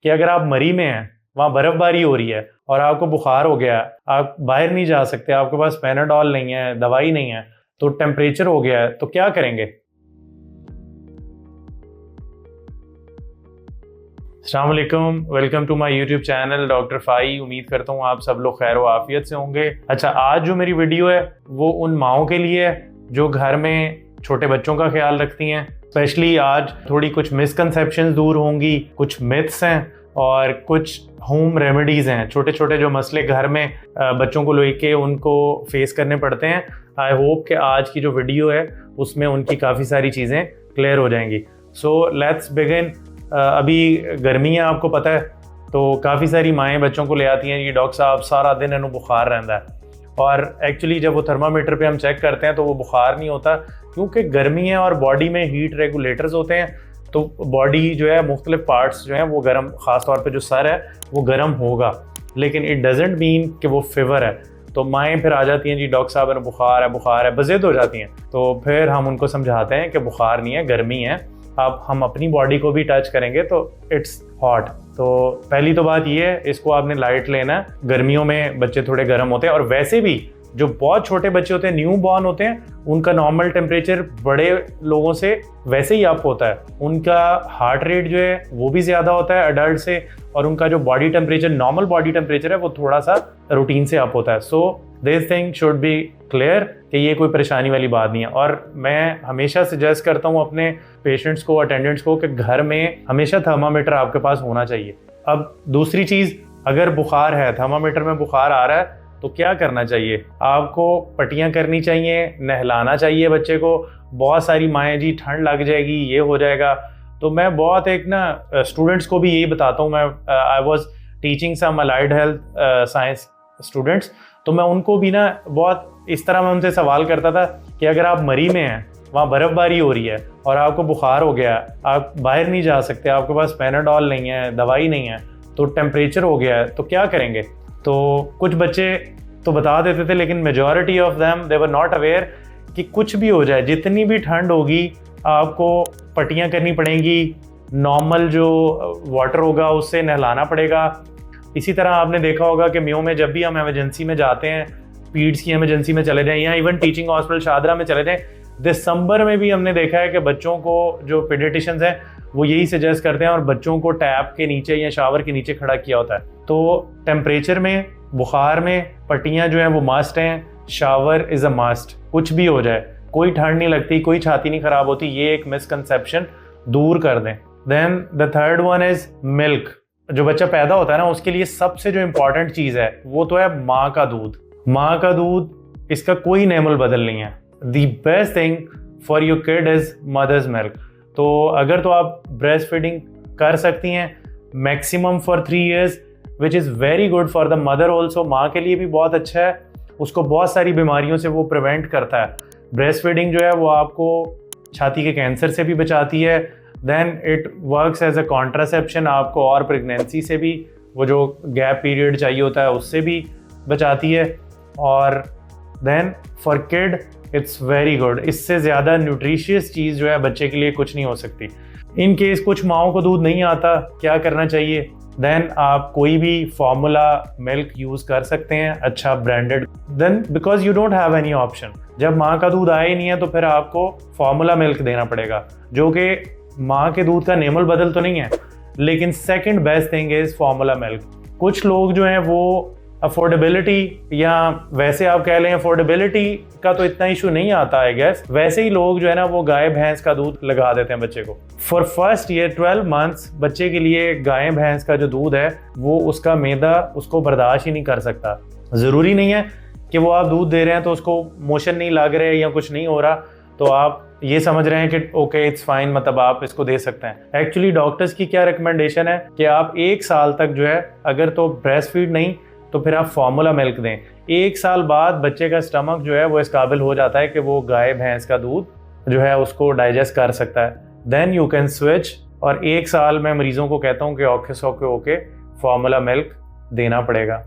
कि अगर आप मरी में हैं, वहाँ बर्फबारी हो रही है और आपको बुखार हो गया, आप बाहर नहीं जा सकते, आपके पास पैनाडॉल नहीं है, दवाई नहीं है, तो टेम्परेचर हो गया है, तो क्या करेंगे? अस्सलाम वालेकुम, welcome to my YouTube channel doctor फाई। उम्मीद करता हूँ आप सब लोग खैर व आफियत से होंगे। अच्छा, आज जो मेरी वीडियो है वो उन माओं के लिए है जो घर में छोटे बच्चों का ख्याल रखती हैं। स्पेशली आज थोड़ी कुछ मिसकंसेप्शंस दूर होंगी, कुछ मिथ्स हैं और कुछ होम रेमेडीज़ हैं, छोटे छोटे जो मसले घर में बच्चों को लेके उनको फेस करने पड़ते हैं। आई होप कि आज की जो वीडियो है उसमें उनकी काफ़ी सारी चीज़ें क्लियर हो जाएंगी। So let's begin. अभी गर्मी है, आपको पता है, तो काफ़ी सारी माएँ बच्चों को ले आती हैं, ये डॉक्टर साहब सारा दिन इन्हों बुखार रहता है। और एक्चुअली जब वो थर्मामीटर पे हम चेक करते हैं तो वो बुखार नहीं होता, क्योंकि गर्मी है और बॉडी में हीट रेगुलेटर्स होते हैं, तो बॉडी जो है मुख्तलिफ पार्ट्स जो हैं वो गर्म, ख़ास तौर पे जो सर है वो गर्म होगा, लेकिन इट डजेंट मीन कि वो फीवर है। तो माएँ फिर आ जाती हैं, जी डॉक्टर साहब इन्हें बुखार है, बज़िद हो जाती हैं। तो फिर हम उनको समझाते हैं कि बुखार नहीं है, गर्मी है। अब हम अपनी बॉडी को भी टच करेंगे तो इट्स हॉट। तो पहली तो बात ये है, इसको आपने लाइट लेना है। गर्मियों में बच्चे थोड़े गर्म होते हैं, और वैसे भी जो बहुत छोटे बच्चे होते हैं, न्यू बॉर्न होते हैं, उनका नॉर्मल टेम्परेचर बड़े लोगों से वैसे ही अप होता है। उनका हार्ट रेट जो है वो भी ज़्यादा होता है एडल्ट से, और उनका जो body temperature, normal body temperature है, वो थोड़ा सा रूटीन से अप होता है। So this thing should be clear कि ये कोई परेशानी वाली बात नहीं है। और मैं हमेशा सजेस्ट करता हूँ अपने पेशेंट्स को, अटेंडेंट्स को, कि घर में हमेशा थर्मामीटर आपके पास होना चाहिए। अब दूसरी चीज़, अगर बुखार है, थर्मामीटर में बुखार आ रहा है, तो क्या करना चाहिए? आपको पट्टियाँ करनी चाहिए, नहलाना चाहिए बच्चे को। बहुत सारी माएँ, जी ठंड लग जाएगी, ये हो जाएगा। तो मैं बहुत स्टूडेंट्स को भी यही बताता हूँ। मैं I was teaching some allied health science students, तो मैं उनको भी बहुत इस तरह मैं उनसे सवाल करता था कि अगर आप मरी में हैं, वहाँ बर्फबारी हो रही है और आपको बुखार हो गया, आप बाहर नहीं जा सकते, आपके पास पैनाडॉल नहीं है, दवाई नहीं है, तो टेम्परेचर हो गया है, तो क्या करेंगे? तो कुछ बच्चे तो बता देते थे, लेकिन majority of them they were not aware कि कुछ भी हो जाए, जितनी भी ठंड होगी, आपको पट्टियाँ करनी पड़ेंगी, नॉर्मल जो वाटर होगा उससे नहलाना पड़ेगा। इसी तरह आपने देखा होगा कि म्यू में जब भी हम एमरजेंसी में जाते हैं, पीड्स की एमरजेंसी में चले जाएं, या इवन टीचिंग हॉस्पिटल शादरा में चले जाएं, दिसंबर में भी हमने देखा है कि बच्चों को जो पीडियाट्रिशियंस हैं वो यही सजेस्ट करते हैं और बच्चों को टैप के नीचे या शावर के नीचे खड़ा किया होता है। तो टेम्परेचर में, बुखार में पट्टियाँ जो हैं वो मस्ट हैं, शावर इज़ अ मस्ट। कुछ भी हो जाए, कोई ठंड नहीं लगती, कोई छाती नहीं ख़राब होती, ये एक मिसकंसेप्शन दूर कर दें। Then the third one is milk. जो बच्चा पैदा होता है ना, उसके लिए सबसे जो इम्पॉर्टेंट चीज़ है वो तो है माँ का दूध। माँ का दूध, इसका कोई नेमल बदल नहीं है। The best thing for your kid is mother's milk. तो अगर तो आप ब्रेस्ट फीडिंग कर सकती हैं maximum for 3 years, which is very good for the mother also. माँ के लिए भी बहुत अच्छा है, उसको बहुत सारी बीमारियों से वो प्रिवेंट करता है। ब्रेस्ट फीडिंग जो है वो आपको छाती के कैंसर से भी बचाती है। Then it works as a contraception, आपको और प्रेगनेंसी से भी, वो जो गैप पीरियड चाहिए होता है उससे भी बचाती है। और then for kid it's very good. इससे ज़्यादा न्यूट्रिशियस चीज़ जो है बच्चे के लिए कुछ नहीं हो सकती। इन केस कुछ माओं को दूध नहीं आता, क्या करना चाहिए? देन आप कोई भी फार्मूला मिल्क यूज़ कर सकते हैं, अच्छा branded. Then because you don't have any option, जब माँ का दूध आया ही नहीं है तो फिर आपको फार्मूला मिल्क देना पड़ेगा, जो कि माँ के दूध का नेमल बदल तो नहीं है, लेकिन second best thing is formula milk. कुछ लोग जो हैं वो अफोर्डेबिलिटी, या वैसे आप कह लें अफोर्डेबिलिटी का तो इतना इशू नहीं आता है गैस, वैसे ही लोग जो है ना वो गाय भैंस का दूध लगा देते हैं बच्चे को। फॉर फर्स्ट ईयर 12 months बच्चे के लिए गाय भैंस का जो दूध है वो, उसका मैदा उसको बर्दाश्त ही नहीं कर सकता। ज़रूरी नहीं है कि वो आप दूध दे रहे हैं तो उसको मोशन नहीं लग रहे या कुछ नहीं हो रहा तो आप ये समझ रहे हैं कि ओके इट्स फाइन, मतलब आप इसको दे सकते हैं। एक्चुअली डॉक्टर्स की क्या रिकमेंडेशन है कि आप 1 साल तक जो है, अगर तो ब्रेस्ट फीड नहीं तो फिर आप फार्मूला मिल्क दें। 1 साल बाद बच्चे का स्टमक जो है वो इस काबिल हो जाता है कि वो गाय भैंस का दूध जो है उसको डाइजेस्ट कर सकता है। Then you can switch. और 1 साल मैं मरीजों को कहता हूँ कि औखे सौखे होके फार्मूला मिल्क देना पड़ेगा।